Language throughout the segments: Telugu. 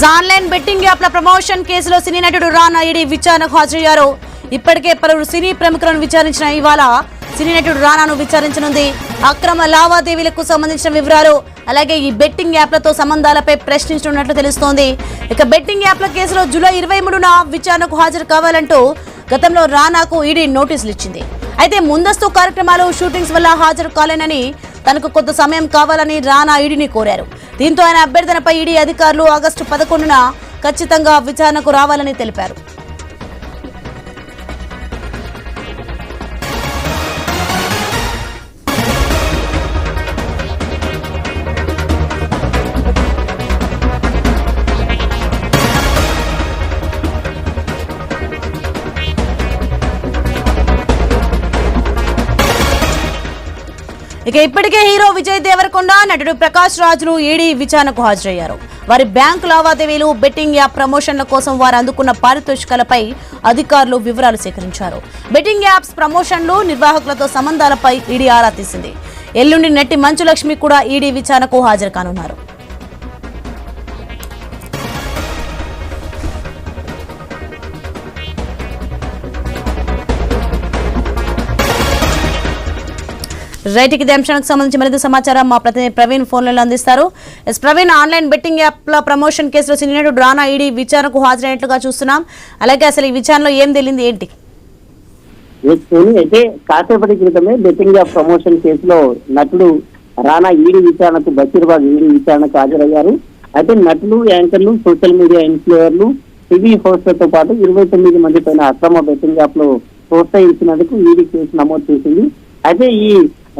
ఆన్లైన్ బెట్టింగ్ యాప్ల ప్రమోషన్ కేసులో సినీ నటుడు రానా ఈడీ విచారణకు హాజరయ్యారు. ఇప్పటికే పలువురు సినీ ప్రముఖులను విచారించిన ఇవాళ సినీ నటుడు రానాను విచారించనుంది. అక్రమ లావాదేవీలకు సంబంధించిన వివరాలు అలాగే ఈ బెట్టింగ్ యాప్లతో సంబంధాలపై ప్రశ్నించనున్నట్లు తెలుస్తోంది. ఇక బెట్టింగ్ యాప్ల కేసులో జూలై 23న విచారణకు హాజరు కావాలంటూ గతంలో రానాకు ఈడీ నోటీసులు ఇచ్చింది. అయితే ముందస్తు కార్యక్రమాలు షూటింగ్స్ వల్ల హాజరు కాలేనని తనకు కొంత సమయం కావాలని రానా ఈడీని కోరారు. దీంతో ఆయన అభ్యర్థనపై ఈడీ అధికారులు ఆగస్టు 11న ఖచ్చితంగా విచారణకు రావాలని తెలిపారు. ఇక ఇప్పటికే హీరో విజయ్ దేవరకొండ నటుడు ప్రకాష్ రాజులు ఈడీ విచారణకు హాజరయ్యారు. వారి బ్యాంకు లావాదేవీలు బెట్టింగ్ యాప్ ప్రమోషన్ల కోసం వారు అందుకున్న పారితోషికాలపై అధికారులు వివరాలు సేకరించారు. బెట్టింగ్ యాప్స్ ప్రమోషన్లు నిర్వాహకులతో సంబంధాలపై ఈడీ ఆరా తీసింది. ఎల్లుండి నటి మంచు లక్ష్మి కూడా ఈడీ విచారణకు హాజరు కానున్నారు. రైట్, ఇదే అంశానికి సంబంధించి మరింత సమాచారం మా ప్రతినిధి ప్రవీణ్ ఫోన్లలో అందిస్తారు. ప్రవీణ్, ఆన్లైన్ బెట్టింగ్ యాప్ల ప్రమోషన్ కేసులో సినీ నటుడు రానా ఈడీ విచారణకు హాజరైనట్లుగా చూస్తున్నాం. అలాగే అసలు ఈ విచారణలో ఏం తెలింది ఏంటి? అయితే కాసేపటి క్రితమే బెట్టింగ్ యాప్ ప్రమోషన్ కేసులో నటుడు రానా ఈడీ విచారణకు బషీర్బాగ్ ఈడీ విచారణకు హాజరయ్యారు. అయితే నటులు, యాంకర్లు, సోషల్ మీడియా ఇన్ఫ్లుయర్లు, టీవీ హోస్టర్తో పాటు 29 మంది పైన అక్రమ బెట్టింగ్ యాప్ లో ప్రోత్సహించినందుకు ఈడీ కేసు నమోదు చేసింది. అయితే ఈ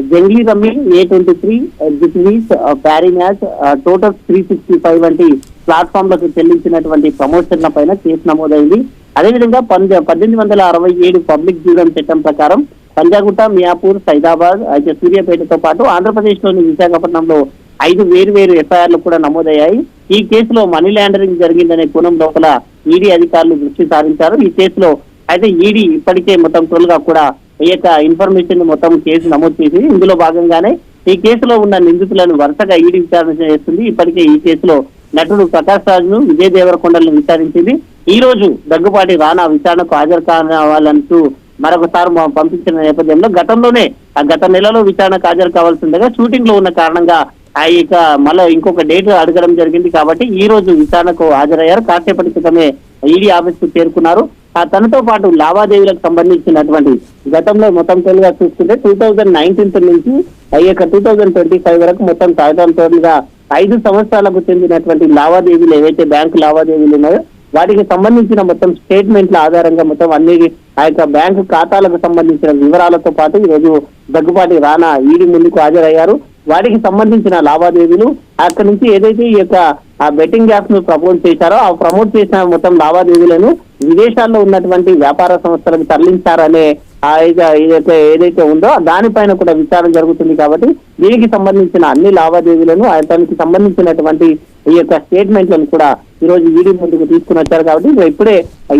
జంగ్లీ రమ్మీ, A23, జిట్వీస్, ప్యారీ మ్యాచ్, టోటల్ 365 వంటి ప్లాట్ఫామ్లకు చెల్లించినటువంటి ప్రమోషన్ల పైన కేసు నమోదైంది. అదేవిధంగా 1867 పబ్లిక్ జీవనం చట్టం ప్రకారం పంజాగుట్ట, మియాపూర్, సైదాబాద్, అయితే సూర్యాపేటతో పాటు ఆంధ్రప్రదేశ్ లోని విశాఖపట్నంలో 5 వేర్వేరు ఎఫ్ఐఆర్లు కూడా నమోదయ్యాయి. ఈ కేసులో మనీ లాండరింగ్ జరిగిందనే కోణం లోపల ఈడీ అధికారులు దృష్టి సారించారు. ఈ కేసులో అయితే ఈడీ ఇప్పటికే మొత్తం టోల్గా కూడా ఈ యొక్క ఇన్ఫర్మేషన్ మొత్తం కేసు నమోదు చేసి ఇందులో భాగంగానే ఈ కేసులో ఉన్న నిందితులను వరుసగా ఈడీ విచారణ చేస్తుంది. ఇప్పటికే ఈ కేసులో నటుడు ప్రకాష్ రాజును, విజయ్ దేవరకొండలను విచారించింది. ఈ రోజు దగ్గుపాటి రానా విచారణకు హాజరు కావాలంటూ మరొకసారి పంపించిన నేపథ్యంలో గత నెలలో విచారణకు హాజరు కావాల్సిందిగా షూటింగ్ లో ఉన్న కారణంగా ఇక మళ్ళీ ఇంకొక డేట్ అడగడం జరిగింది. కాబట్టి ఈ రోజు విచారణకు హాజరయ్యారు. కాసేపటి క్రితమే ఈడీ ఆఫీస్ కు చేరుకున్నారు. తనతో పాటు లావాదేవీలకు సంబంధించినటువంటి గతంలో మొత్తం తోలుగా చూసుకుంటే 2019 నుంచి 2025 వరకు మొత్తం తోలుగా 5 సంవత్సరాలకు చెందినటువంటి లావాదేవీలు ఏవైతే బ్యాంకు లావాదేవీలు ఉన్నాయో వాటికి సంబంధించిన మొత్తం స్టేట్మెంట్ల ఆధారంగా మొత్తం అన్ని ఆ యొక్క బ్యాంకు ఖాతాలకు సంబంధించిన వివరాలతో పాటు ఈ రోజు దగ్గుపాటి రానా ఈడీ ముందుకు హాజరయ్యారు. వాటికి సంబంధించిన లావాదేవీలు అక్కడి నుంచి ఏదైతే ఈ యొక్క ఆ బెట్టింగ్ యాప్స్ ను ప్రమోట్ చేశారో ఆ ప్రమోట్ చేసిన మొత్తం లావాదేవీలను విదేశాల్లో ఉన్నటువంటి వ్యాపార సంస్థలకు తరలించారనే ఏదైతే ఉందో దానిపైన కూడా విచారణ జరుగుతుంది. కాబట్టి దీనికి సంబంధించిన అన్ని లావాదేవీలను దానికి సంబంధించినటువంటి ఈ యొక్క స్టేట్మెంట్లను కూడా ఈ రోజు ఈడీ ముందుకు తీసుకుని వచ్చారు. కాబట్టి ఇప్పుడే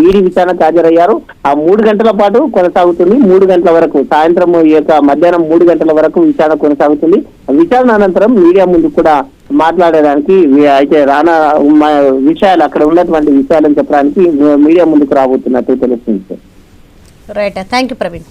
ఈడీ విచారణకు హాజరయ్యారు. ఆ 3 గంటల పాటు కొనసాగుతుంది. 3 గంటల వరకు సాయంత్రం ఈ యొక్క మధ్యాహ్నం 3 గంటల వరకు విచారణ కొనసాగుతుంది. విచారణ అనంతరం మీడియా ముందు కూడా మాట్లాడడానికి అయితే రానా విషయాలు అక్కడ ఉన్నటువంటి విషయాలను చెప్పడానికి మీడియా ముందుకు రాబోతున్నట్టు తెలుస్తుంది. Right, thank you Praveen.